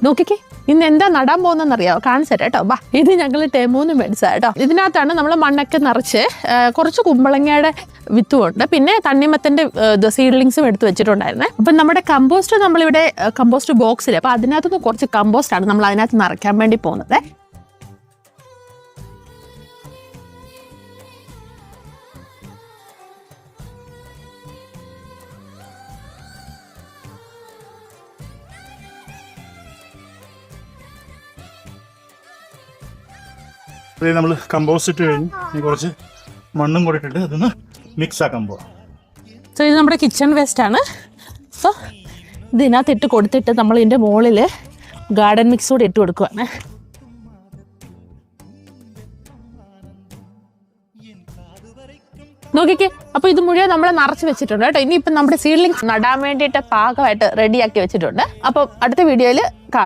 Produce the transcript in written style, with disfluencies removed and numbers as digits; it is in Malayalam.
നോക്കിക്കേ, ഇന്ന് എന്താ നടാൻ പോകുന്നതെന്നറിയാമോ? കാണിച്ചു തരാം കേട്ടോ. ബാ, ഇത് ഞങ്ങൾ ടെമൂന്ന് മേടിച്ചതാണ് കേട്ടോ. ഇതിനകത്താണ് നമ്മൾ മണ്ണൊക്കെ നിറച്ച് കുറച്ച് കുമ്പളങ്ങയുടെ വിത്തുമുണ്ട്, പിന്നെ തണ്ണിമത്തൻ്റെ സീഡ്ലിങ്സും എടുത്ത് വെച്ചിട്ടുണ്ടായിരുന്നേ. അപ്പം നമ്മുടെ കമ്പോസ്റ്റ് നമ്മളിവിടെ കമ്പോസ്റ്റ് ബോക്സിൽ, അപ്പോൾ അതിനകത്തുനിന്ന് കുറച്ച് കമ്പോസ്റ്റാണ് നമ്മൾ അതിനകത്ത് നിറയ്ക്കാൻ വേണ്ടി പോകുന്നത്. നമ്മൾ കമ്പോസ്റ്റ് ഇട്ട് കഴിഞ്ഞ് കുറച്ച് മണ്ണും കൂടി ഇട്ടിട്ട് അതൊന്ന് മിക്സ് ആക്കാൻ പോവാം. സോ ഇത് നമ്മുടെ കിച്ചൺ വേസ്റ്റാണ്. സോ ഇതിനകത്ത് ഇട്ട് കൊടുത്തിട്ട് നമ്മൾ ഇതിൻ്റെ മുകളിൽ ഗാർഡൻ മിക്സ് കൂടി ഇട്ട് കൊടുക്കുവാണ്. നോക്കിക്കേ, അപ്പോൾ ഇത് മുഴുവൻ നമ്മൾ നിറച്ച് വെച്ചിട്ടുണ്ട് കേട്ടോ. ഇനിയിപ്പം നമ്മുടെ സീഡ്ലിങ്സ് നടാൻ വേണ്ടിയിട്ട് പാകമായിട്ട് റെഡിയാക്കി വെച്ചിട്ടുണ്ട്. അപ്പം അടുത്ത വീഡിയോയിൽ